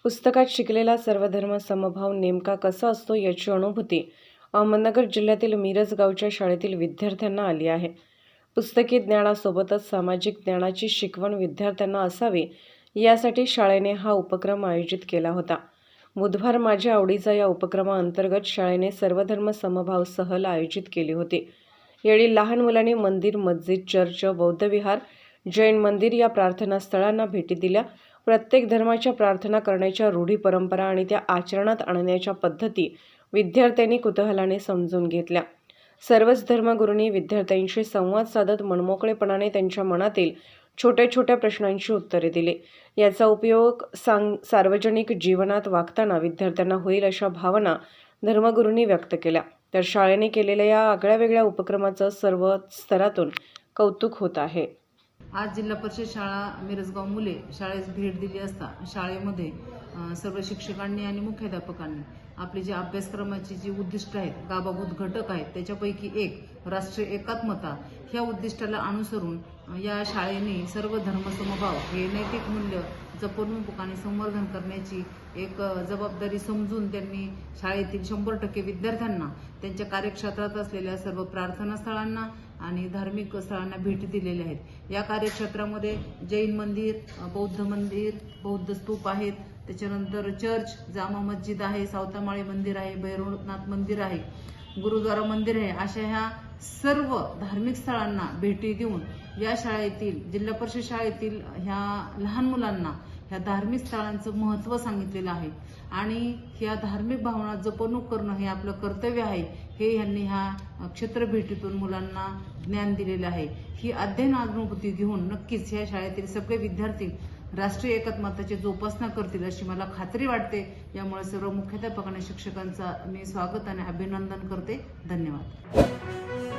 पुस्तकात शिकलेला सर्वधर्म समभाव नेमका कसा असतो याची अनुभूती अहमदनगर जिल्ह्यातील मिरज गावच्या शाळेतील विद्यार्थ्यांना आली आहे। पुस्तकी ज्ञानासोबतच सामाजिक ज्ञानाची शिकवण विद्यार्थ्यांना असावी यासाठी शाळेने हा उपक्रम आयोजित केला होता। बुधवार माझ्या आवडीचा या उपक्रमाअंतर्गत शाळेने सर्वधर्म समभाव सहल आयोजित केली होती। यावेळी लहान मुलांनी मंदिर, मस्जिद, चर्च, बौद्ध विहार, जैन मंदिर या प्रार्थनास्थळांना भेटी दिल्या। प्रत्येक धर्माच्या प्रार्थना करण्याच्या रूढी, परंपरा आणि त्या आचरणात आणण्याच्या पद्धती विद्यार्थ्यांनी कुतूहलाने समजून घेतल्या। सर्वच धर्मगुरूंनी विद्यार्थ्यांशी संवाद साधत मनमोकळेपणाने त्यांच्या मनातील छोट्या छोट्या प्रश्नांची उत्तरे दिली। याचा उपयोग सार्वजनिक जीवनात वागताना विद्यार्थ्यांना होईल अशा भावना धर्मगुरूंनी व्यक्त केल्या। तर शाळेने केलेल्या या आगळ्यावेगळ्या उपक्रमाचं सर्व स्तरातून कौतुक होत आहे। आज जिल्हा परिषद शाळा मिरजगाव मुले शाळेस भेट दिली असता शाळेमध्ये सर्व शिक्षकांनी आणि मुख्याध्यापकांनी आपली जी अभ्यासक्रमाची जी उद्दिष्ट आहेत, गाभाभूत घटक आहेत, त्याच्यापैकी एक राष्ट्रीय एकात्मता ह्या उद्दिष्टाला अनुसरून या शाळेने सर्व धर्मसमभाव हे नैतिक मूल्य जपणूक आणि संवर्धन करण्याची एक जबाबदारी समजून त्यांनी शाळेतील 100% विद्यार्थ्यांना त्यांच्या कार्यक्षेत्रात असलेल्या सर्व प्रार्थनास्थळांना आणि धार्मिक स्थळांना भेटी दिलेल्या आहेत। या कार्यक्षेत्रामध्ये जैन मंदिर, बौद्ध मंदिर, बौद्ध स्तूप आहेत, त्याच्यानंतर चर्च, जामा मस्जिद आहे, सावतामाळी मंदिर आहे, भैरवनाथ मंदिर आहे, गुरुद्वारा मंदिर आहे, अशा ह्या सर्व धार्मिक स्थळांना भेटी देऊन या शाळेतील जिल्हा परिषद शाळेतील ह्या लहान मुलांना ह्या धार्मिक स्थळांचं महत्त्व सांगितलेलं आहे आणि ह्या धार्मिक भावना जपणूक करणं हे आपलं कर्तव्य आहे हे यांनी ह्या क्षेत्र भेटीतून मुलांना ज्ञान दिलेलं आहे। ही अध्ययन अनुभूती घेऊन नक्कीच ह्या शाळेतील सगळे विद्यार्थी राष्ट्रीय एकात्मतेची जोपासना करतील अशी मला खात्री वाटते। यामुळे सर्व मुख्याध्यापक आणि शिक्षकांचा मी स्वागत आणि अभिनंदन करते। धन्यवाद।